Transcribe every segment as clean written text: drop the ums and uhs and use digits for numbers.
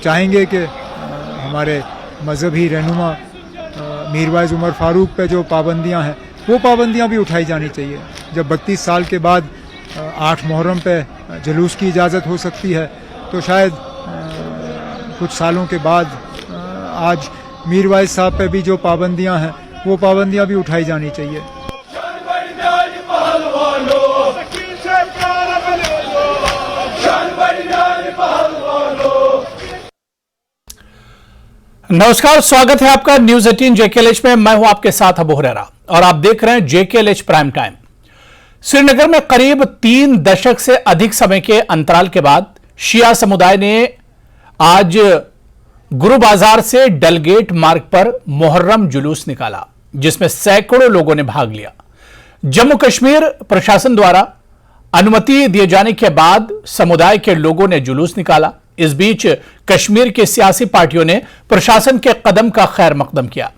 चाहेंगे कि हमारे मजहबी रहनुमा मीरवाइज उमर फारूक पे जो पाबंदियां हैं वो पाबंदियां भी उठाई जानी चाहिए। जब 32 साल के बाद 8 मुहर्रम पे जुलूस की इजाज़त हो सकती है तो शायद कुछ सालों के बाद आज मीरवाइज साहब पे भी जो पाबंदियां हैं वो पाबंदियां भी उठाई जानी चाहिए। नमस्कार, स्वागत है आपका न्यूज 18 जेकेएलएच में। मैं हूं आपके साथ अबू हुरैरा और आप देख रहे हैं जेकेएलएच प्राइम टाइम। श्रीनगर में करीब 3 दशक से अधिक समय के अंतराल के बाद शिया समुदाय ने आज गुरु बाजार से डलगेट मार्ग पर मुहर्रम जुलूस निकाला, जिसमें सैकड़ों लोगों ने भाग लिया। जम्मू कश्मीर प्रशासन द्वारा अनुमति दिए जाने के बाद समुदाय के लोगों ने जुलूस निकाला। इस बीच कश्मीर की सियासी पार्टियों ने प्रशासन के कदम का खैर मकदम किया।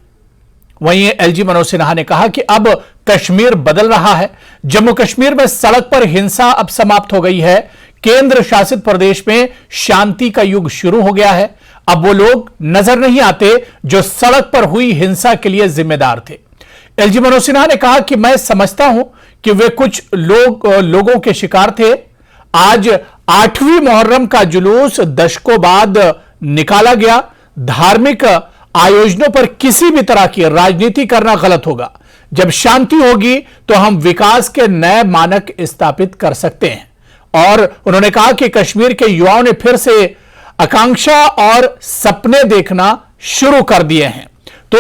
वहीं एलजी मनोज सिन्हा ने कहा कि अब कश्मीर बदल रहा है। जम्मू कश्मीर में सड़क पर हिंसा अब समाप्त हो गई है। केंद्र शासित प्रदेश में शांति का युग शुरू हो गया है। अब वो लोग नजर नहीं आते जो सड़क पर हुई हिंसा के लिए जिम्मेदार थे। एलजी मनोज सिन्हा ने कहा कि मैं समझता हूं कि वे कुछ लोगों के शिकार थे। आज 8वीं मुहर्रम का जुलूस दशकों बाद निकाला गया। धार्मिक आयोजनों पर किसी भी तरह की राजनीति करना गलत होगा। जब शांति होगी तो हम विकास के नए मानक स्थापित कर सकते हैं। और उन्होंने कहा कि कश्मीर के युवाओं ने फिर से आकांक्षा और सपने देखना शुरू कर दिए हैं। तो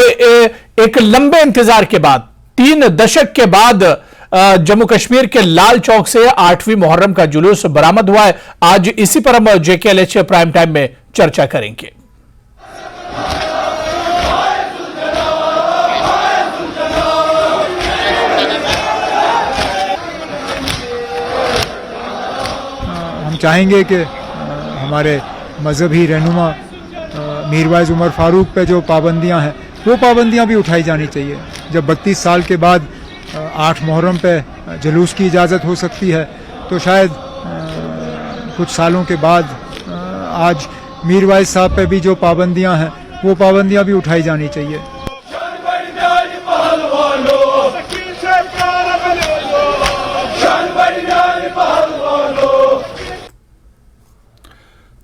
एक लंबे इंतजार के बाद 3 दशक के बाद जम्मू कश्मीर के लाल चौक से 8वीं मुहर्रम का जुलूस बरामद हुआ है। आज इसी पर हम जेकेएलएच प्राइम टाइम में चर्चा करेंगे। हम चाहेंगे कि हमारे मजहबी रहनुमा मीरवाइज उमर फारूक पे जो पाबंदियां हैं वो पाबंदियां भी उठाई जानी चाहिए। जब 32 साल के बाद 8 मुहर्रम पे जुलूस की इजाज़त हो सकती है तो शायद कुछ सालों के बाद आज मीरवाइज साहब पे भी जो पाबंदियां हैं वो पाबंदियां भी उठाई जानी चाहिए।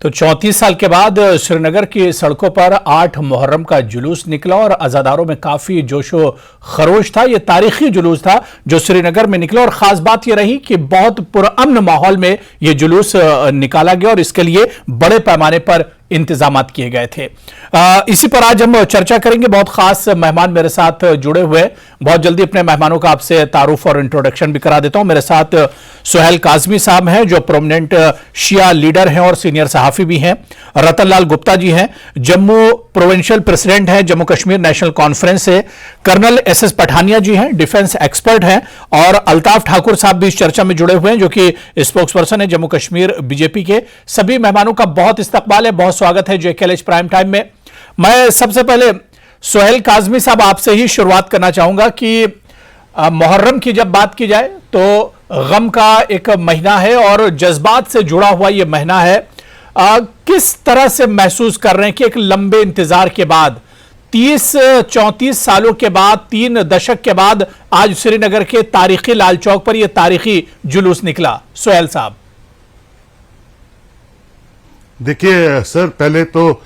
तो 34 साल के बाद श्रीनगर की सड़कों पर 8 मुहर्रम का जुलूस निकला और अज़ादारों में काफी जोशो खरोश था। यह तारीखी जुलूस था जो श्रीनगर में निकला और खास बात यह रही कि बहुत पुरअमन माहौल में यह जुलूस निकाला गया और इसके लिए बड़े पैमाने पर इंतजामात किए गए थे। इसी पर आज हम चर्चा करेंगे। बहुत खास मेहमान मेरे साथ जुड़े हुए। बहुत जल्दी अपने मेहमानों का आपसे तारुफ और इंट्रोडक्शन भी करा देता हूं। मेरे साथ सुहेल काजमी साहब हैं जो प्रोमिनेंट शिया लीडर हैं और सीनियर सहाफी भी हैं। रतन लाल गुप्ता जी हैं, जम्मू प्रोविंशियल प्रेसिडेंट हैं जम्मू कश्मीर नेशनल कॉन्फ्रेंस से। कर्नल एसएस पठानिया जी हैं, डिफेंस एक्सपर्ट हैं। और अल्ताफ ठाकुर साहब भी इस चर्चा में जुड़े हुए हैं जो कि स्पोक्स पर्सन है जम्मू कश्मीर बीजेपी के। सभी मेहमानों का बहुत इस्तकबाल है, बहुत स्वागत है जेकेएलएच प्राइम टाइम में। मैं सबसे पहले सुहेल काजमी साहब आपसे ही शुरुआत करना चाहूंगा कि मुहर्रम की जब बात की जाए तो गम का एक महीना है और जज्बात से जुड़ा हुआ यह महीना है। किस तरह से महसूस कर रहे हैं कि एक लंबे इंतजार के बाद 30-34 सालों के बाद 3 दशक के बाद आज श्रीनगर के तारीखी लाल चौक पर यह तारीखी जुलूस निकला? सुहेल साहब। देखिए सर, पहले तो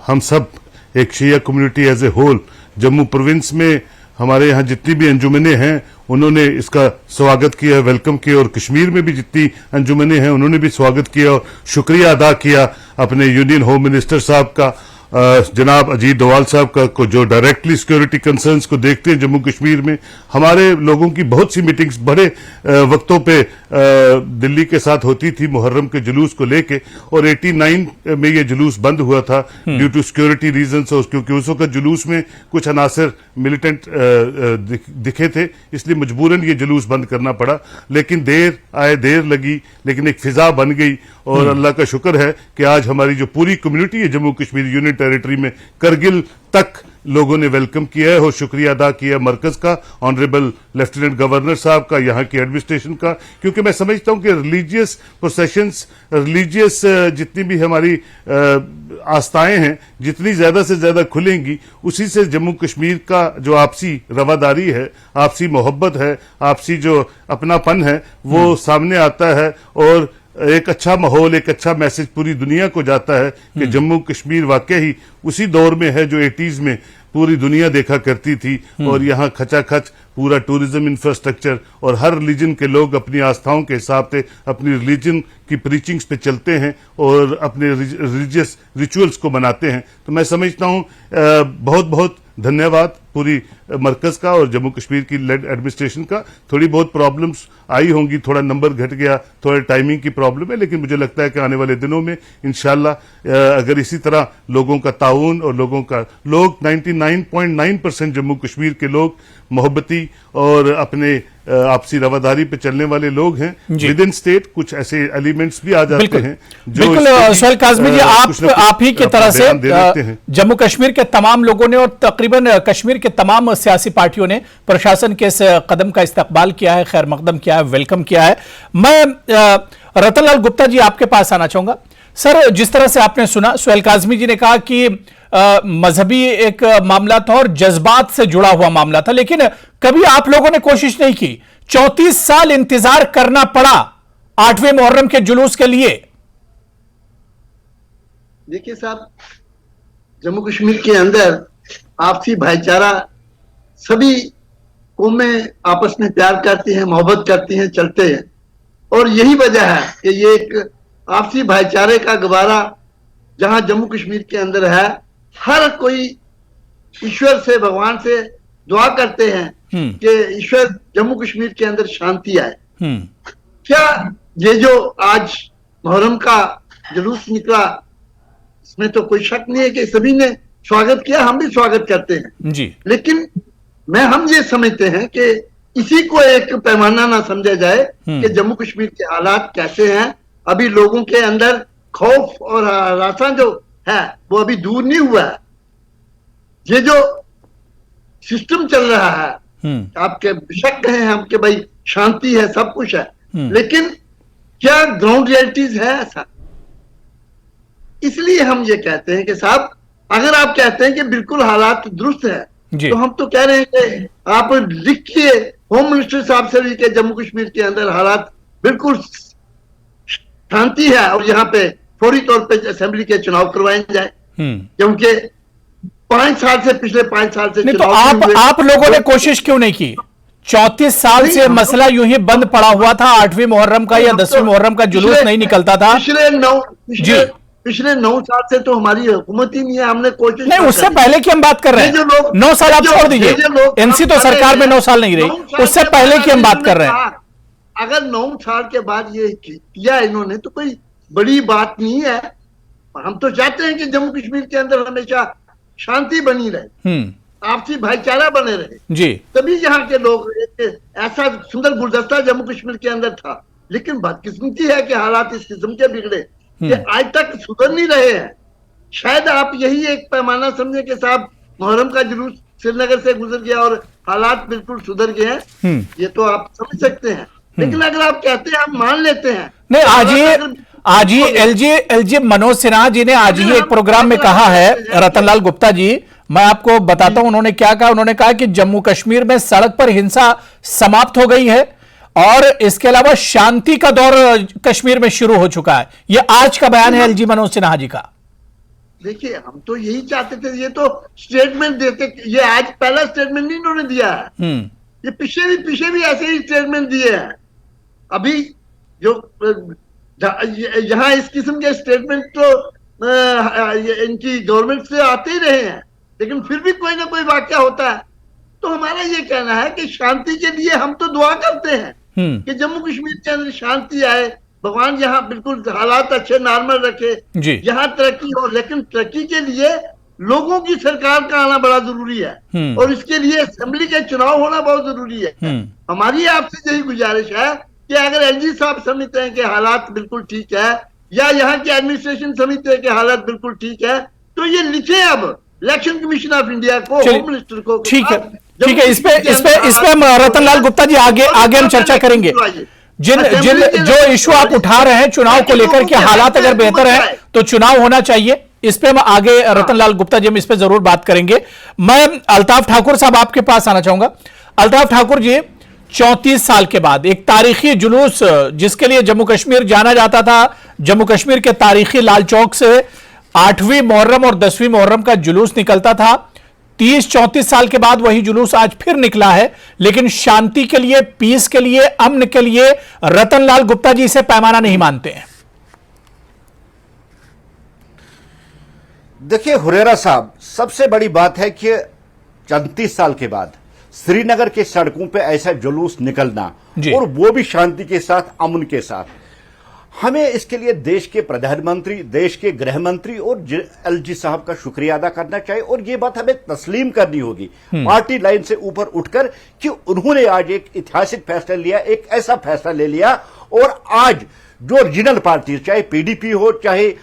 हम सब एक Shia community as a whole Jammu province में हमारे यहाँ जितनी भी अंजुमनें हैं उन्होंने इसका स्वागत किया, वेलकम किया। और कश्मीर में भी जितनी अंजुमनें हैं उन्होंने भी स्वागत किया और शुक्रिया अदा किया अपने यूनियन होम मिनिस्टर साहब का, जनाब अजीत डोवाल साहब का, को जो डायरेक्टली सिक्योरिटी कंसर्न्स को देखते हैं जम्मू कश्मीर में। हमारे लोगों की बहुत सी मीटिंग्स बड़े वक्तों पे दिल्ली के साथ होती थी मुहर्रम के जुलूस को लेके। और 89 में ये जुलूस बंद हुआ था ड्यू टू सिक्योरिटी रीजंस, क्योंकि उस वक्त जुलूस में कुछ अनासर मिलिटेंट दिखे थे, इसलिए मजबूरन ये जुलूस बंद करना पड़ा। लेकिन देर आए देर लगी, लेकिन एक फिजा बन गई। और अल्लाह का शुक्र है कि आज हमारी जो पूरी कम्युनिटी है जम्मू कश्मीर यूनियन टेरिटरी में करगिल तक लोगों ने वेलकम किया है और शुक्रिया अदा किया है मरकज का, ऑनरेबल लेफ्टिनेंट गवर्नर साहब का, यहाँ की एडमिनिस्ट्रेशन का, क्योंकि मैं समझता हूं कि रिलीजियस प्रोसेशंस, रिलीजियस जितनी भी हमारी आस्थाएं हैं, जितनी ज्यादा से ज्यादा खुलेंगी, उसी से जम्मू कश्मीर का जो आपसी रवादारी है, आपसी मोहब्बत है, आपसी जो अपनापन है, वो सामने आता है और एक अच्छा माहौल, एक अच्छा मैसेज पूरी दुनिया को जाता है कि जम्मू कश्मीर वाकई ही उसी दौर में है जो 80s में पूरी दुनिया देखा करती थी और यहाँ खचाखच पूरा टूरिज्म इंफ्रास्ट्रक्चर और हर रिलीजन के लोग अपनी आस्थाओं के हिसाब से अपनी रिलीजन की प्रीचिंग्स पे चलते हैं और अपने रिलीजियस रिचुअल्स को मनाते हैं। तो मैं समझता हूँ बहुत बहुत धन्यवाद पूरी मरकज का और जम्मू कश्मीर की लेड एडमिनिस्ट्रेशन का। थोड़ी बहुत प्रॉब्लम्स आई होंगी, थोड़ा नंबर घट गया, थोड़ा टाइमिंग की प्रॉब्लम है, लेकिन मुझे लगता है कि आने वाले दिनों में इंशाल्लाह अगर इसी तरह लोगों का ताउन और लोग 99.9% जम्मू कश्मीर के लोग मोहब्बती और अपने आपसी रवादारी पे चलने वाले लोग हैं। विद इन स्टेट कुछ ऐसे एलिमेंट्स भी आ जाते हैं जो बिल्कुल सोहेल काज़मी जी, आप ही की तरह से जम्मू कश्मीर के तमाम लोगों ने और तकरीबन कश्मीर के तमाम सियासी पार्टियों ने प्रशासन के इस कदम का इस्तकबाल किया है, खैर मकदम किया है, वेलकम किया है। मैं रतनलाल गुप्ता जी आपके पास आना चाहूंगा। सर, जिस तरह से आपने सुना, सोहेल काज़मी जी ने कहा कि मजहबी एक मामला था और जज्बात से जुड़ा हुआ मामला था, लेकिन कभी आप लोगों ने कोशिश नहीं की। 34 साल इंतजार करना पड़ा 8वें मुहर्रम के जुलूस के लिए। देखिए साहब, जम्मू कश्मीर के अंदर आपसी भाईचारा, सभी कौमें आपस में प्यार करती हैं, मोहब्बत करती हैं, चलते हैं, और यही वजह है कि ये एक आपसी भाईचारे का गुब्बारा जहां जम्मू कश्मीर के अंदर है। हर कोई ईश्वर से, भगवान से दुआ करते हैं कि ईश्वर जम्मू कश्मीर के अंदर शांति आए। क्या ये जो आज मुहर्रम का जुलूस निकला, इसमें तो कोई शक नहीं है कि सभी ने स्वागत किया, हम भी स्वागत करते हैं जी। लेकिन हम ये समझते हैं कि इसी को एक पैमाना ना समझा जाए कि जम्मू कश्मीर के हालात कैसे हैं। अभी लोगों के अंदर खौफ और हरासा जो है वो अभी दूर नहीं हुआ है। ये जो सिस्टम चल रहा है, आपके शक हैं हम कि भाई शांति है, सब कुछ है, लेकिन क्या ग्राउंड रियलिटीज है ऐसा? इसलिए हम ये कहते हैं कि साहब, अगर आप कहते हैं कि बिल्कुल हालात दुरुस्त है, तो हम तो कह रहे हैं कि आप लिखिए होम मिनिस्टर साहब से भी कि जम्मू कश्मीर के अंदर हालात बिल्कुल शांति है और यहाँ पे फौरी तौर पे असेंबली के चुनाव करवाए जाए, क्योंकि 5 साल से, पिछले 5 साल से तो आप लोगों ने कोशिश क्यों नहीं की? 34 साल से मसला यूं ही बंद पड़ा हुआ था। 8वीं मुहर्रम का या 10वीं मुहर्रम का जुलूस नहीं निकलता था। पिछले 9 साल से तो हमारी हुकूमत ही नहीं है, हमने कोशिश नहीं, उससे पहले की हम बात कर रहे हैं। 9 साल आप छोड़ दीजिए, एनसी तो सरकार में 9 साल नहीं रही, उससे पहले की हम बात कर रहे हैं। अगर 9 साल के बाद ये किया इन्होंने तो कोई बड़ी बात नहीं है। हम तो चाहते हैं कि जम्मू कश्मीर के अंदर हमेशा शांति बनी रहे, आपसी भाईचारा बने रहे जी। तभी यहाँ के लोग, ऐसा सुंदर गुलदस्ता जम्मू कश्मीर के अंदर था, लेकिन बदकिस्मती है कि हालात इस किस्म के बिगड़े कि आज तक सुधर नहीं रहे हैं। शायद आप यही एक पैमाना समझे कि साहब मुहर्रम का जुलूस श्रीनगर से गुजर गया और हालात बिल्कुल सुधर गए हैं, ये तो आप समझ सकते हैं। लेकिन अगर आप कहते हैं, हम मान लेते हैं, नहीं, आज ही एलजी मनोज सिन्हा जी ने आज ही एक प्रोग्राम में कहा है, रतनलाल गुप्ता जी, मैं आपको बताता हूं उन्होंने क्या कहा। उन्होंने कहा कि जम्मू कश्मीर में सड़क पर हिंसा समाप्त हो गई है और इसके अलावा शांति का दौर कश्मीर में शुरू हो चुका है। यह आज का बयान है एलजी मनोज सिन्हा जी का। देखिए, हम तो यही चाहते थे, ये तो स्टेटमेंट देते, ये आज पहला स्टेटमेंट नहीं इन्होंने दिया है, ये पीछे भी ऐसे ही स्टेटमेंट दिए हैं। अभी जो यहाँ इस किस्म के स्टेटमेंट तो इनकी गवर्नमेंट से आते ही रहे हैं, लेकिन फिर भी कोई ना कोई वाकया होता है। तो हमारा ये कहना है कि शांति के लिए हम तो दुआ करते हैं कि जम्मू कश्मीर के अंदर शांति आए, भगवान यहाँ बिल्कुल हालात अच्छे नॉर्मल रखे, यहाँ तरक्की हो। लेकिन तरक्की के लिए लोगों की सरकार का आना बड़ा जरूरी है और इसके लिए असेंबली के चुनाव होना बहुत जरूरी है। हमारी आपसे यही गुजारिश है कि अगर एलजी साहब समझते हैं कि हालात बिल्कुल ठीक है या यहाँ की एडमिनिस्ट्रेशन समझते हैं कि हालात बिल्कुल ठीक है, तो ये लिखे अब इलेक्शन कमीशन ऑफ इंडिया को, चलिए, होम मिनिस्टर को। ठीक है, आप ठीक है, इस पे हम रतनलाल गुप्ता जी आगे हम चर्चा करेंगे। जिन जिन जो इशू आप उठा रहे हैं चुनाव को लेकर के, हालात अगर बेहतर है तो चुनाव होना चाहिए, इस पे हम आगे रतनलाल गुप्ता जी हम इस पे जरूर बात करेंगे। मैं अल्ताफ ठाकुर साहब आपके पास आना चाहूंगा। अल्ताफ ठाकुर जी, 34 साल के बाद एक तारीखी जुलूस जिसके लिए जम्मू कश्मीर जाना जाता था, जम्मू कश्मीर के तारीखी लाल चौक से 8वीं मुहर्रम और 10वीं मुहर्रम का जुलूस निकलता था। 30-34 साल के बाद वही जुलूस आज फिर निकला है, लेकिन शांति के लिए, पीस के लिए, अमन के लिए रतनलाल गुप्ता जी इसे पैमाना नहीं मानते हैं। देखिए हुरेरा साहब, सबसे बड़ी बात है कि 34 साल के बाद श्रीनगर के सड़कों पे ऐसा जुलूस निकलना, और वो भी शांति के साथ, अमन के साथ, हमें इसके लिए देश के प्रधानमंत्री, देश के गृह मंत्री और एलजी साहब का शुक्रिया अदा करना चाहिए, और ये बात हमें तस्लीम करनी होगी पार्टी लाइन से ऊपर उठकर कि उन्होंने आज एक ऐतिहासिक फैसला लिया, एक ऐसा फैसला ले लिया। और आज जो रीजनल पार्टी, चाहे पीडीपी हो, चाहे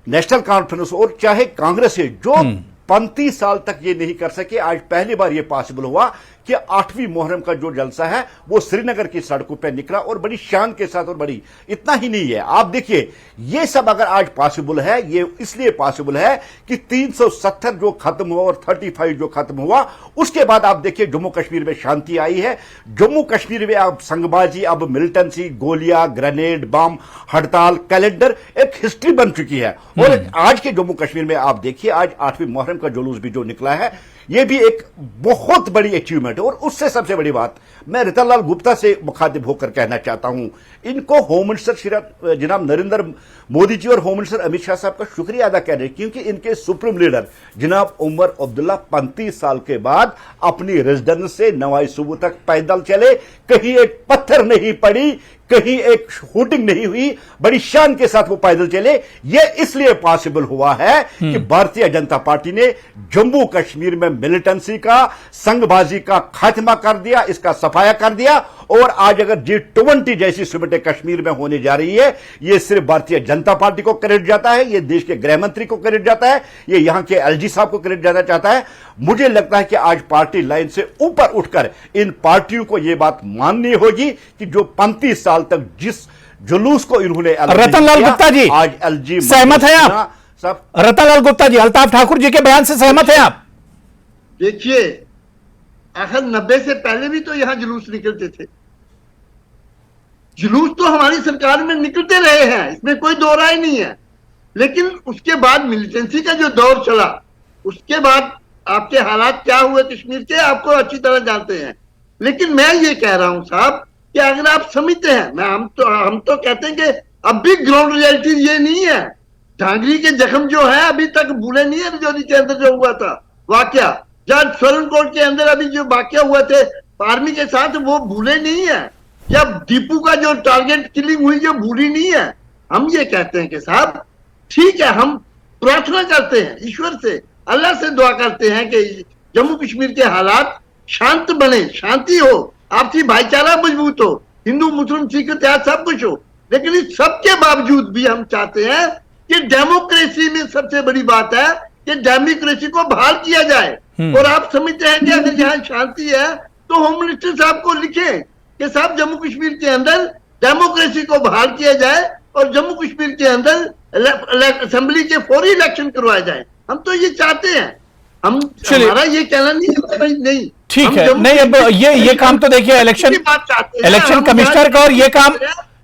नेशनल कॉन्फ्रेंस हो, और चाहे कांग्रेस है, जो 35 साल तक ये नहीं कर सके, आज पहली बार ये पॉसिबल हुआ कि 8वीं मुहर्रम का जो जलसा है वो श्रीनगर की सड़कों पर निकला, और बड़ी शान के साथ। और बड़ी इतना ही नहीं है, आप देखिए ये सब अगर आज पॉसिबल है, ये इसलिए पॉसिबल है कि 370 जो खत्म हुआ और 35 जो खत्म हुआ, उसके बाद आप देखिए जम्मू कश्मीर में शांति आई है। जम्मू कश्मीर में अब संगबाजी, अब मिलिटेंसी, गोलियां, ग्रेनेड, बम, हड़ताल, कैलेंडर एक हिस्ट्री बन चुकी है। और आज के जम्मू कश्मीर में आप देखिए, आज 8वीं मुहर्रम का जुलूस भी जो निकला है, यह भी एक बहुत बड़ी अचीवमेंट है। और उससे सबसे बड़ी बात मैं रतनलाल गुप्ता से मुखातिब होकर कहना चाहता हूं, इनको होम मिनिस्टर जनाब नरेंद्र मोदी जी और होम मिनिस्टर अमित शाह साहब का शुक्रिया अदा कर रहे हैं, क्योंकि इनके सुप्रीम लीडर जनाब उमर अब्दुल्ला 35 साल के बाद अपनी रेजिडेंस से नवाई सुबह तक पैदल चले, कहीं एक पत्थर नहीं पड़ी, कहीं एक शूटिंग नहीं हुई, बड़ी शान के साथ वो पैदल चले। ये इसलिए पॉसिबल हुआ है कि भारतीय जनता पार्टी ने जम्मू कश्मीर में मिलिटेंसी का, संघबाजी का खात्मा कर दिया, इसका सफाया कर दिया। और आज अगर G20 जैसी समिटें कश्मीर में होने जा रही है, ये सिर्फ भारतीय जनता पार्टी को क्रेडिट जाता है, ये देश के गृह मंत्री को क्रेडिट जाता है, ये यहां के एलजी साहब को क्रेडिट जाना चाहता है। मुझे लगता है कि आज पार्टी लाइन से ऊपर उठकर इन पार्टियों को यह बात माननी होगी कि जो 35 साल तक जिस जुलूस को इन्होंने, रतनलाल गुप्ता जी आज एलजी सहमत है आप? सब रतनलाल गुप्ता जी, अल्ताफ ठाकुर जी के बयान से सहमत है आप? देखिए, आखिर 90 से पहले भी तो यहां जुलूस निकलते थे, जुलूस तो हमारी सरकार में निकलते रहे हैं, इसमें कोई दो राय नहीं है। लेकिन उसके बाद मिलिटेंसी का जो दौर चला, उसके बाद आपके हालात क्या हुए कश्मीर के, आपको अच्छी तरह जानते हैं। लेकिन मैं ये कह रहा हूं साहब कि अगर आप समझते हैं, हम तो कहते हैं कि अब भी ग्राउंड रियलिटी ये नहीं है। झांगरी के जख्म जो है अभी तक भूले नहीं है, रजौरी के अंदर जो हुआ था वाकया, जहां स्वरणकोट के अंदर अभी जो वाकया हुआ थे आर्मी के साथ, वो भूले नहीं है। या दीपू का जो टारगेट किलिंग हुई, जो भूली नहीं है। हम ये कहते हैं कि साहब ठीक है, हम प्रार्थना करते हैं ईश्वर से, अल्लाह से दुआ करते हैं कि जम्मू कश्मीर के हालात शांत बने, शांति हो, आपसी भाईचारा मजबूत हो, हिंदू मुस्लिम सिख इतिहास सब कुछ हो। लेकिन इस सब के बावजूद भी हम चाहते हैं कि डेमोक्रेसी में सबसे बड़ी बात है कि डेमोक्रेसी को बहाल किया जाए। और आप समझते हैं कि अगर यहाँ शांति है तो होम मिनिस्टर साहब को लिखें कि साहब जम्मू कश्मीर के अंदर डेमोक्रेसी को बहाल किया जाए और जम्मू कश्मीर के अंदर असेंबली के फौरी इलेक्शन करवाए जाए। हम तो ये चाहते हैं, हम हमारा ये कहना नहीं है भाई नहीं ठीक है, नहीं अब ये काम तो देखिए इलेक्शन कमिश्नर का, और ये काम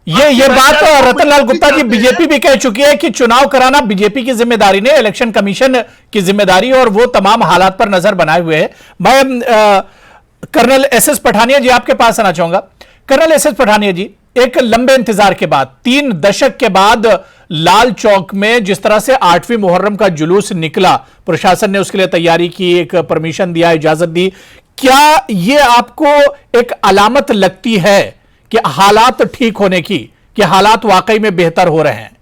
ये बात रतनलाल गुप्ता जी बीजेपी भी कह चुकी है कि चुनाव कराना बीजेपी की जिम्मेदारी नहीं, इलेक्शन कमीशन की जिम्मेदारी, और वो तमाम हालात पर नजर बनाए हुए है। मैं कर्नल एसएस पठानिया जी आपके पास आना चाहूंगा। कर्नल एसएस पठानिया जी, एक लंबे इंतजार के बाद, 3 दशक के बाद लाल चौक में जिस तरह से 8वीं मुहर्रम का जुलूस निकला, प्रशासन ने उसके लिए तैयारी की, एक परमिशन दिया, इजाजत दी, क्या ये आपको एक अलामत लगती है कि हालात ठीक होने की, कि हालात वाकई में बेहतर हो रहे हैं?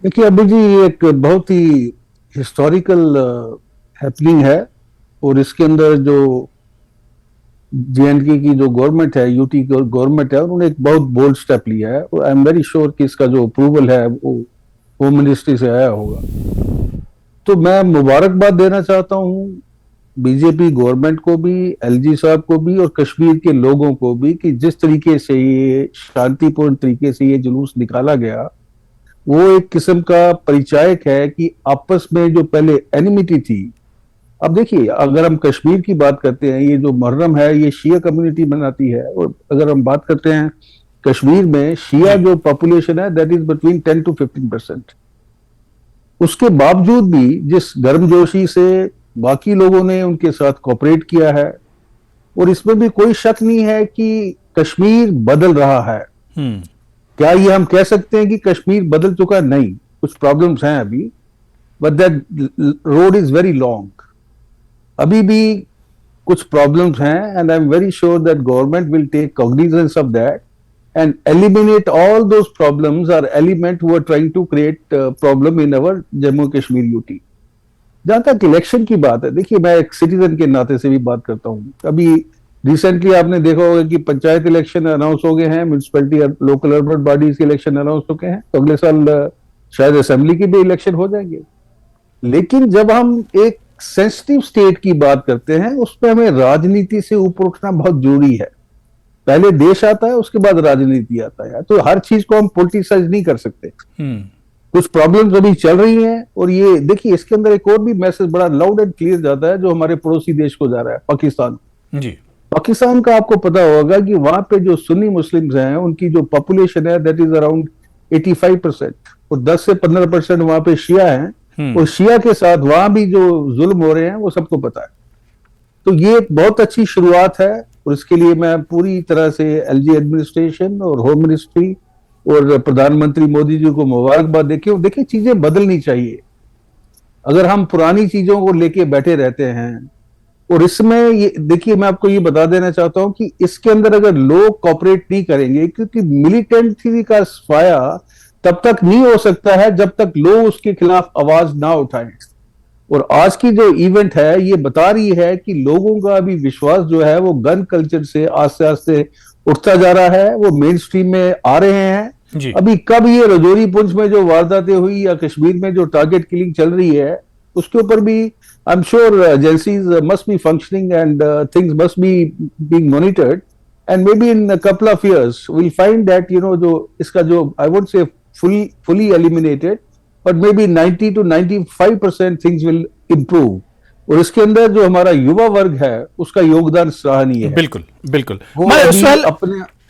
देखिए अभी जी एक बहुत ही हिस्टोरिकल हैपनिंग है, और इसके अंदर जो जेएंडके की जो गवर्नमेंट है, यूटी की गवर्नमेंट है, उन्होंने एक बहुत बोल्ड स्टेप लिया है, और आई एम वेरी श्योर कि इसका जो अप्रूवल है वो होम मिनिस्ट्री से आया होगा। तो मैं मुबारकबाद देना चाहता हूं बीजेपी गवर्नमेंट को भी, एलजी साहब को भी और कश्मीर के लोगों को भी कि जिस तरीके से ये शांतिपूर्ण तरीके से ये जुलूस निकाला गया वो एक किस्म का परिचायक है कि आपस में जो पहले एनिमिटी थी, अब देखिए अगर हम कश्मीर की बात करते हैं, ये जो मुहर्रम है ये शिया कम्युनिटी मनाती है, और अगर हम बात करते हैं कश्मीर में शिया जो पॉपुलेशन है दैट इज बिटवीन 10 to 15%। उसके बावजूद भी जिस गर्मजोशी से बाकी लोगों ने उनके साथ कोऑपरेट किया है, और इसमें भी कोई शक नहीं है कि कश्मीर बदल रहा है। क्या ये हम कह सकते हैं कि कश्मीर बदल चुका? नहीं, कुछ प्रॉब्लम्स हैं अभी, but that road is very long. अभी भी कुछ प्रॉब्लम्स हैं, and I am very sure that government will take cognizance of that and eliminate all those problems or element who are trying to create problem in our Jammu Kashmir UT। जहां तक election की बात है, देखिए मैं एक citizen के नाते से भी बात करता हूं। अभी रिसेंटली आपने देखा होगा कि पंचायत इलेक्शन अनाउंस हो गए हैं, म्यूनिसिपैलिटी और लोकल अर्बन बॉडीज के इलेक्शन अनाउंस हो गए हैं, तो अगले साल शायद असेंबली के भी इलेक्शन हो जाएंगे। लेकिन जब हम एक सेंसिटिव स्टेट की बात करते हैं उसमें हमें राजनीति से ऊपर उठना बहुत जरूरी है। पहले देश आता है, उसके बाद राजनीति आता है, तो हर चीज को हम पॉलिटिसाइज नहीं कर सकते। कुछ प्रॉब्लम्स अभी चल रही हैं, और ये देखिए इसके अंदर एक और भी मैसेज बड़ा लाउड एंड क्लियर जाता है जो हमारे पड़ोसी देश को जा रहा है, पाकिस्तान जी। पाकिस्तान का आपको पता होगा कि वहां पे जो सुन्नी मुस्लिम्स हैं उनकी जो पॉपुलेशन है दैट इज अराउंड 85%, और 10 से 15% वहां पे शिया हैं, और शिया के साथ वहां भी जो जुल्म हो रहे हैं वो सबको पता है। तो ये बहुत अच्छी शुरुआत है, और इसके लिए मैं पूरी तरह से एलजी एडमिनिस्ट्रेशन और होम मिनिस्ट्री और प्रधानमंत्री मोदी जी को मुबारकबाद देखिए चीजें बदलनी चाहिए। अगर हम पुरानी चीजों को लेके बैठे रहते हैं, और इसमें ये देखिए मैं आपको ये बता देना चाहता हूं कि इसके अंदर अगर लोग कॉपरेट नहीं करेंगे, क्योंकि मिलिटेंसी का सफाया तब तक नहीं हो सकता है जब तक लोग उसके खिलाफ आवाज ना उठाएं। और आज की जो इवेंट है ये बता रही है कि लोगों का अभी विश्वास जो है वो गन कल्चर से आस्ते आस्ते उठता जा रहा है, वो मेन स्ट्रीम में आ रहे हैं। अभी कब ये रजौरी पुंछ में जो वारदातें हुई या कश्मीर में जो टारगेट किलिंग चल रही है उसके ऊपर भी I am sure agencies must be functioning and things must be being monitored, and may be in couple of years will find that जो इसका जो I would say fully eliminated, but maybe 90 to 95% things will improve। और इसके अंदर जो हमारा युवा वर्ग है उसका योगदान सराहनीय है। बिल्कुल बिल्कुल।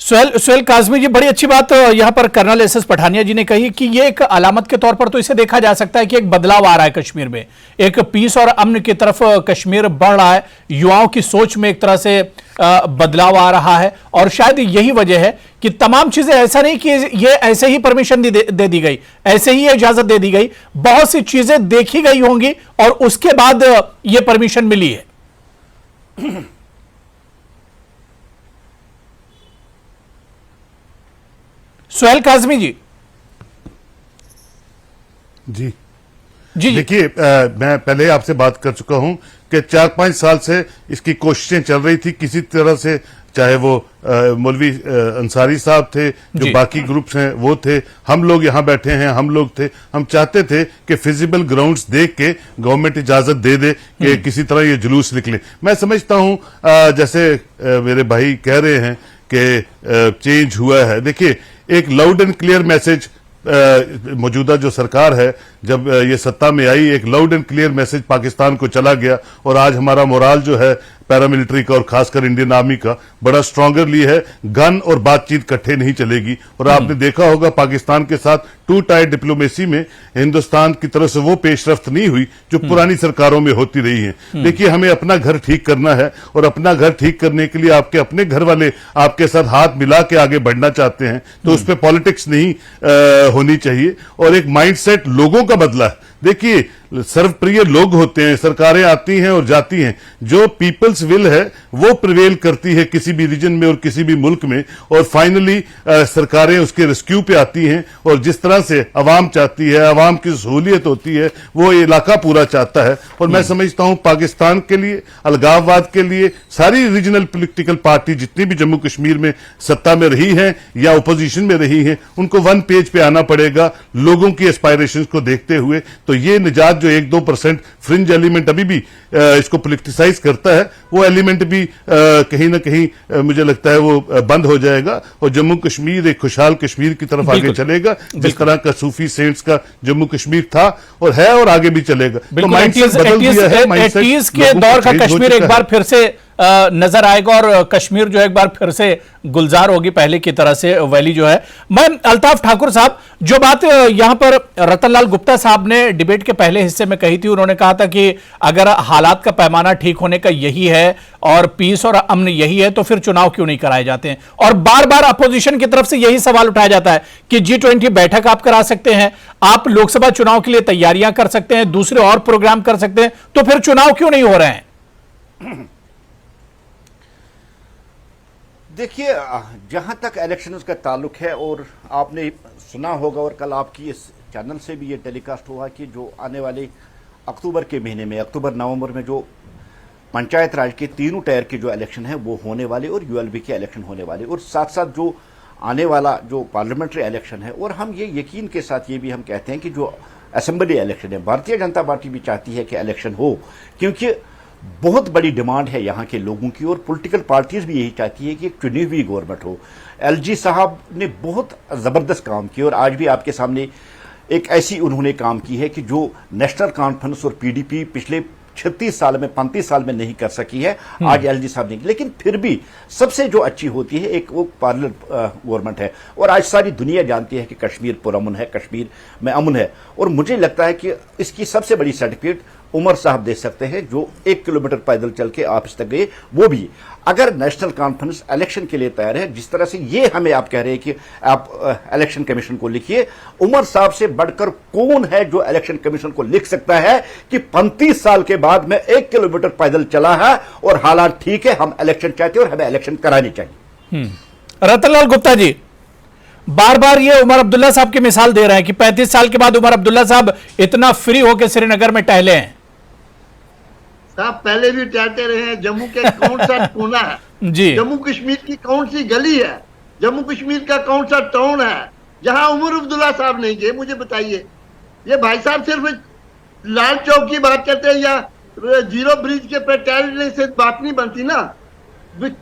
सुहेल काज़मी जी, बड़ी अच्छी बात यहां पर कर्नल एस एस पठानिया जी ने कही कि ये एक अलामत के तौर पर तो इसे देखा जा सकता है कि एक बदलाव आ रहा है कश्मीर में, एक पीस और अमन की तरफ कश्मीर बढ़ रहा है, युवाओं की सोच में एक तरह से बदलाव आ रहा है, और शायद यही वजह है कि तमाम चीजें ऐसा नहीं कि ये ऐसे ही परमिशन दे दी गई, ऐसे ही इजाजत दे दी गई, बहुत सी चीजें देखी गई होंगी और उसके बाद ये परमिशन मिली है। सुहेल काज़मी जी। जी देखिए, मैं पहले आपसे बात कर चुका हूं कि 4-5 साल से इसकी कोशिशें चल रही थी किसी तरह से, चाहे वो मौलवी अंसारी साहब थे, जो बाकी ग्रुप्स हैं वो थे, हम लोग यहां बैठे हैं, हम लोग थे, हम चाहते थे कि फिजिबल ग्राउंड्स देख के गवर्नमेंट इजाजत दे दे कि किसी तरह ये जुलूस निकले। मैं समझता हूं जैसे मेरे भाई कह रहे हैं कि चेंज हुआ है। देखिए, एक लाउड एंड क्लियर मैसेज मौजूदा जो सरकार है जब ये सत्ता में आई, एक loud and clear message Pakistan को चला गया, और आज हमारा मोराल जो है पैरामिलिट्री का और खासकर इंडियन आर्मी का बड़ा स्ट्रांगरली है। गन और बातचीत इकट्ठे नहीं चलेगी, और आपने देखा होगा पाकिस्तान के साथ टू टायर डिप्लोमेसी में हिंदुस्तान की तरफ से वो पेशरफ्त नहीं हुई जो पुरानी सरकारों में होती रही है। देखिए, हमें अपना घर ठीक करना है, और अपना घर ठीक करने के लिए आपके अपने घर वाले आपके साथ हाथ मिला के आगे बढ़ना चाहते हैं, तो उस पर पॉलिटिक्स नहीं होनी चाहिए, और एक माइंडसेट लोगों का बदला है। देखिए, सर्वप्रिय लोग होते हैं, सरकारें आती हैं और जाती हैं, जो पीपल्स विल है वो प्रिवेल करती है किसी भी रीजन में और किसी भी मुल्क में, और फाइनली सरकारें उसके रेस्क्यू पे आती हैं, और जिस तरह से अवाम चाहती है, अवाम की सहूलियत होती है, वो इलाका पूरा चाहता है। और मैं समझता हूं पाकिस्तान के लिए, अलगाववाद के लिए सारी रीजनल पॉलिटिकल पार्टी जितनी भी जम्मू कश्मीर में सत्ता में रही हैं या ओपोजिशन में रही हैं, उनको वन पेज पे आना पड़ेगा लोगों की एस्पायरेशंस को देखते हुए। तो ये निजात जो 1-2% फ्रिंज एलिमेंट अभी भी इसको पॉलिटिसाइज करता है, वो एलिमेंट भी कहीं ना कहीं मुझे लगता है वो बंद हो जाएगा और जम्मू कश्मीर एक खुशहाल कश्मीर की तरफ आगे चलेगा, जिस तरह का सूफी सेंट्स का जम्मू कश्मीर था और है और आगे भी चलेगा। तो माइंडसेट बदल दिया है, माइंडसेट के दौर का कश्मीर एक बार फिर से नजर आएगा और कश्मीर जो एक बार फिर से गुलजार होगी पहले की तरह से वैली जो है। मैं अल्ताफ ठाकुर साहब, जो बात यहां पर रतनलाल गुप्ता साहब ने डिबेट के पहले हिस्से में कही थी, उन्होंने कहा था कि अगर हालात का पैमाना ठीक होने का यही है और पीस और अमन यही है तो फिर चुनाव क्यों नहीं कराए जाते हैं। और बार बार अपोजिशन की तरफ से यही सवाल उठाया जाता है कि G20 बैठक आप करा सकते हैं, आप लोकसभा चुनाव के लिए तैयारियां कर सकते हैं, दूसरे और प्रोग्राम कर सकते हैं, तो फिर चुनाव क्यों नहीं हो रहे हैं। देखिए, जहां तक इलेक्शंस का ताल्लुक है, और आपने सुना होगा और कल आपकी इस चैनल से भी ये टेलीकास्ट हुआ कि जो आने वाले अक्टूबर के महीने में, अक्टूबर नवंबर में जो पंचायत राज के तीनों टायर के जो इलेक्शन है वो होने वाले और यूएलबी के इलेक्शन होने वाले, और साथ साथ जो आने वाला जो पार्लियामेंट्री इलेक्शन है, और हम ये यकीन के साथ ये भी हम कहते हैं कि जो असेंबली इलेक्शन है, भारतीय जनता पार्टी भी चाहती है कि इलेक्शन हो, क्योंकि बहुत बड़ी डिमांड है यहाँ के लोगों की, और पॉलिटिकल पार्टीज भी यही चाहती है कि एक चुनी हुई गवर्नमेंट हो। एलजी साहब ने बहुत ज़बरदस्त काम किया और आज भी आपके सामने एक ऐसी उन्होंने काम की है कि जो नेशनल कॉन्फ्रेंस और पीडीपी पिछले 36 साल में 35 साल में नहीं कर सकी है, आज एलजी साहब ने। लेकिन फिर भी सबसे जो अच्छी होती है एक वो पार्लर गवर्नमेंट है, और आज सारी दुनिया जानती है कि कश्मीर पुरअमन है, कश्मीर में अमन है। और मुझे लगता है कि इसकी सबसे बड़ी सर्टिफिकेट उमर साहब दे सकते हैं, जो 1 किलोमीटर पैदल चल के ऑफिस तक गए, वो भी अगर नेशनल कॉन्फ्रेंस इलेक्शन के लिए तैयार है। जिस तरह से ये हमें आप कह रहे हैं कि आप इलेक्शन कमीशन को लिखिए, उमर साहब से बढ़कर कौन है जो इलेक्शन कमीशन को लिख सकता है कि 35 साल के बाद में 1 किलोमीटर पैदल चला है और हालात ठीक है, हम इलेक्शन चाहते हैं और हमें इलेक्शन करानी चाहिए। रतनलाल गुप्ता जी, बार बार ये उमर अब्दुल्ला साहब की मिसाल दे रहे हैं कि 35 साल के बाद उमर अब्दुल्ला साहब इतना फ्री होकर श्रीनगर में टहले हैं। साहब पहले भी टहलते रहे हैं। जम्मू के कौन सा कोना है जी, जम्मू कश्मीर की कौन सी गली है, जम्मू कश्मीर का कौन सा टाउन है जहां उमर अब्दुल्ला साहब नहीं गए, मुझे बताइए। ये भाई साहब सिर्फ लाल चौक की बात करते हैं या जीरो ब्रिज के पे टहलने से बात नहीं बनती ना।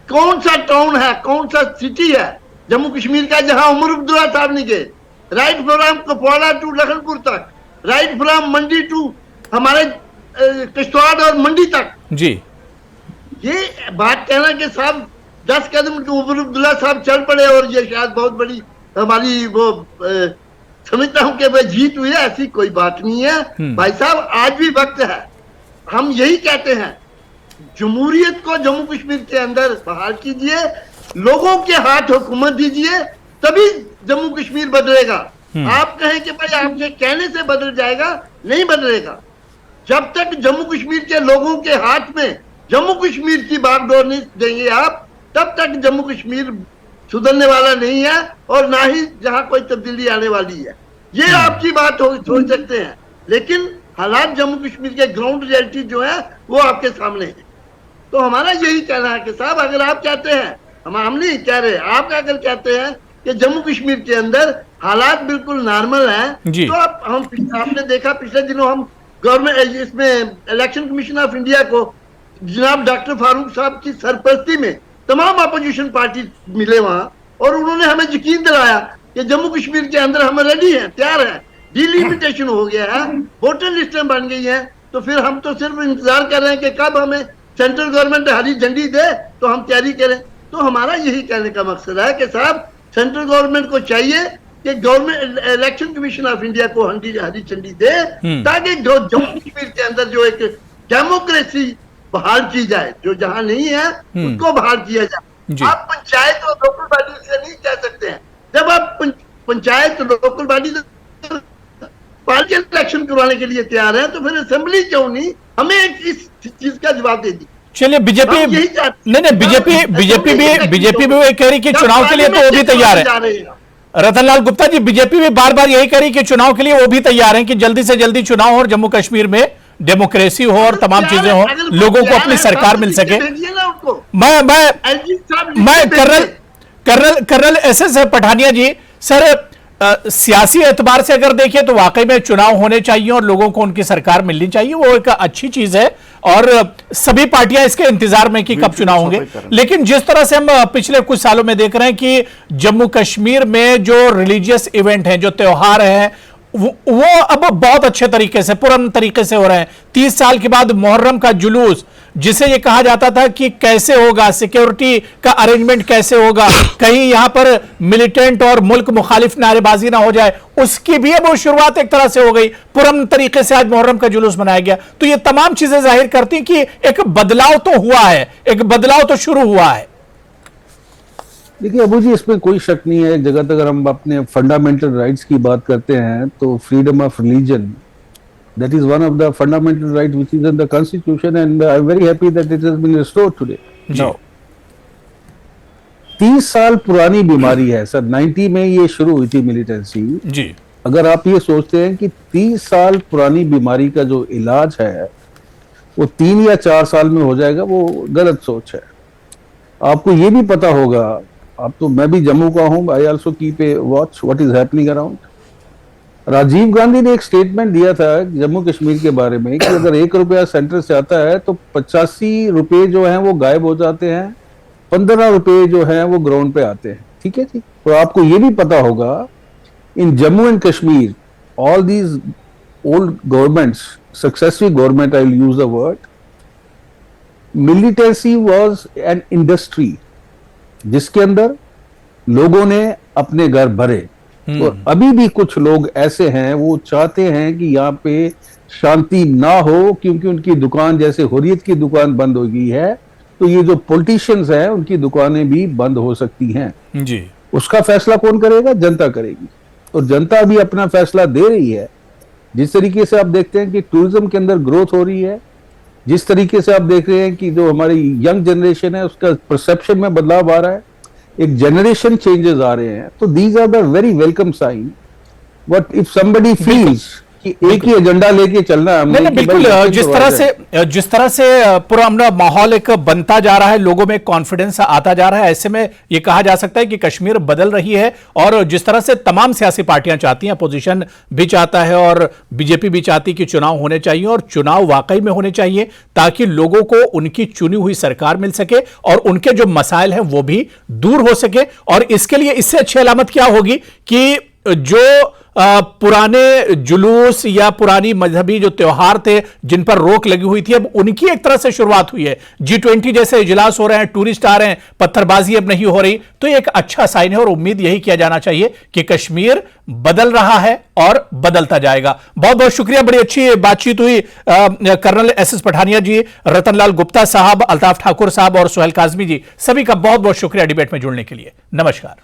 कौन सा टाउन है, कौन सा सिटी है जम्मू कश्मीर का जहां उमर अब्दुल्ला साहब नहीं गए। Right from Kupwara to Lakhanpur तक, राइट फ्रॉम मंडी टू हमारे किश्तवाड़ और मंडी तक जी। ये बात कहना कि साहब 10 कदम उमर अब्दुल्ला साहब चल पड़े और ये शायद बहुत बड़ी हमारी वो समझता हूं कि वह जीत हुई है, ऐसी कोई बात नहीं है। भाई साहब आज भी वक्त है, हम यही कहते हैं जमहूरियत को जम्मू कश्मीर के अंदर बहाल कीजिए, लोगों के हाथ हुकूमत दीजिए, तभी जम्मू कश्मीर बदलेगा। आप कहें कि भाई आपके कहने से बदल जाएगा, नहीं बदलेगा। जब तक जम्मू कश्मीर के लोगों के हाथ में जम्मू कश्मीर की बागडोर नहीं देंगे आप, तब तक जम्मू कश्मीर सुधरने वाला नहीं है और ना ही जहां कोई तब्दीली आने वाली है। ये आपकी बात हो सकते हैं, लेकिन हालात जम्मू कश्मीर के ग्राउंड रियलिटी जो है वो आपके सामने है। तो हमारा यही कहना है कि साहब अगर आप कहते हैं, हम नहीं कह रहे, आप अगर कहते हैं कि जम्मू कश्मीर के अंदर हालात बिल्कुल नॉर्मल हैं, तो आपने देखा पिछले दिनों हम गवर्नमेंट इसमें इलेक्शन कमीशन ऑफ इंडिया को जनाब डॉक्टर फारूक साहब की सरपरस्ती में तमाम अपोजिशन पार्टी मिले वहां, और उन्होंने हमें यकीन दिलाया कि जम्मू कश्मीर के अंदर हम रेडी हैं, तैयार हैं, डिलिमिटेशन हो गया है, वोटर लिस्टें बन गई हैं। तो फिर हम तो सिर्फ इंतजार कर रहे हैं कि कब हमें सेंट्रल गवर्नमेंट हरी झंडी दे तो हम तैयारी करें। तो हमारा यही कहने का मकसद है कि साहब सेंट्रल गवर्नमेंट को चाहिए कि government election commission of India को हरी झंडी दे, ताकि जो जम्मू कश्मीर के अंदर जो एक डेमोक्रेसी बहाल की जाए, जो जहां नहीं है उसको बहाल किया जाए। आप पंचायत और लोकल बॉडी से नहीं कह सकते हैं। जब आप panchayat local body party election करवाने के लिए तैयार है, तो फिर असेंबली क्यों नहीं हमें इस चीज का जवाब दे दी। चलिए, बीजेपी नहीं, बीजेपी भी वही कह रही कि चुनाव के लिए तो वो भी तैयार है। रतनलाल गुप्ता जी, बीजेपी भी बार बार यही कह रही कि चुनाव के लिए वो भी तैयार है कि जल्दी से जल्दी चुनाव हो और जम्मू कश्मीर में डेमोक्रेसी हो और तमाम चीजें हो, लोगों को अपनी सरकार मिल सके। मैं कर्नल SS पठानिया जी, सर सियासी एतबार से अगर देखिए तो वाकई में चुनाव होने चाहिए और लोगों को उनकी सरकार मिलनी चाहिए, वो एक अच्छी चीज है और सभी पार्टियां इसके इंतजार में कि कब चुनाव होंगे। लेकिन जिस तरह से हम पिछले कुछ सालों में देख रहे हैं कि जम्मू कश्मीर में जो रिलीजियस इवेंट हैं, जो त्योहार हैं, वो अब बहुत अच्छे तरीके से, पुरन तरीके से हो रहे हैं। 30 साल के बाद मुहर्रम का जुलूस, जिसे ये कहा जाता था कि कैसे होगा, सिक्योरिटी का अरेंजमेंट कैसे होगा, कहीं यहां पर मिलिटेंट और मुल्क मुखालिफ नारेबाजी ना हो जाए, उसकी भी अब वो शुरुआत एक तरह से हो गई। पुरन तरीके से आज मुहर्रम का जुलूस मनाया गया। तो ये तमाम चीजें जाहिर करती हैं कि एक बदलाव तो हुआ है, एक बदलाव तो शुरू हुआ है। देखिए अबू जी, इसमें कोई शक नहीं है। एक जगह तक अगर हम अपने फंडामेंटल राइट्स की बात करते हैं तो freedom of religion, that is one of the fundamental right which is in the constitution and I am very happy that it has been restored today. Now 30 साल पुरानी बीमारी है सर, 90 में ये शुरू हुई थी मिलिटेंसी जी। अगर आप ये सोचते हैं कि 30 साल पुरानी बीमारी का जो इलाज है वो 3 या 4 साल में हो जाएगा, वो गलत सोच है। आपको ये भी पता होगा, अब तो मैं भी जम्मू का हूं, I also keep a watch what is happening around. Rajiv Gandhi ने एक स्टेटमेंट दिया था जम्मू कश्मीर के बारे में कि अगर 1 रुपया सेंटर से आता है तो 85 रुपए जो हैं वो गायब हो जाते हैं, 15 रुपए जो हैं वो ग्राउंड पे आते हैं। ठीक है जी। तो आपको ये भी पता होगा in Jammu and Kashmir all these old governments, successive government, I will use the word, militancy was an industry जिसके अंदर लोगों ने अपने घर भरे। और अभी भी कुछ लोग ऐसे हैं, वो चाहते हैं कि यहाँ पे शांति ना हो, क्योंकि उनकी दुकान, जैसे हुर्रियत की दुकान बंद हो गई है, तो ये जो पॉलिटिशियंस हैं उनकी दुकानें भी बंद हो सकती हैं जी। उसका फैसला कौन करेगा? जनता करेगी। और जनता भी अपना फैसला दे रही है। जिस तरीके से आप देखते हैं कि टूरिज्म के अंदर ग्रोथ हो रही है, जिस तरीके से आप देख रहे हैं कि जो हमारी यंग जनरेशन है उसका परसेप्शन में बदलाव आ रहा है, एक जनरेशन चेंजेस आ रहे हैं, तो these are the very welcome sign. But if somebody feels कि एक ही एजेंडा लेके चलना है हमने, बिल्कुल जिस तरह से पूरा अपना माहौल एक बनता जा रहा है, लोगों में कॉन्फिडेंस आता जा रहा है, ऐसे में ये कहा जा सकता है कि कश्मीर बदल रही है। और जिस तरह से तमाम सियासी पार्टियां चाहती हैं, अपोजिशन भी चाहता है और बीजेपी भी चाहती है कि चुनाव होने चाहिए और चुनाव वाकई में होने चाहिए, ताकि लोगों को उनकी चुनी हुई सरकार मिल सके और उनके जो मसाइल हैं वो भी दूर हो सके। और इसके लिए इससे अच्छी अलामत क्या होगी कि जो पुराने जुलूस या पुरानी मजहबी जो त्योहार थे जिन पर रोक लगी हुई थी, अब उनकी एक तरह से शुरुआत हुई है। G20 जैसे इजलास हो रहे हैं, टूरिस्ट आ रहे हैं, पत्थरबाजी अब नहीं हो रही, तो एक अच्छा साइन है और उम्मीद यही किया जाना चाहिए कि कश्मीर बदल रहा है और बदलता जाएगा। बहुत बहुत शुक्रिया, बड़ी अच्छी बातचीत हुई। कर्नल SS पठानिया जी, रतनलाल गुप्ता साहब, अल्ताफ ठाकुर साहब और सुहेल काजमी जी, सभी का बहुत बहुत शुक्रिया डिबेट में जुड़ने के लिए। नमस्कार।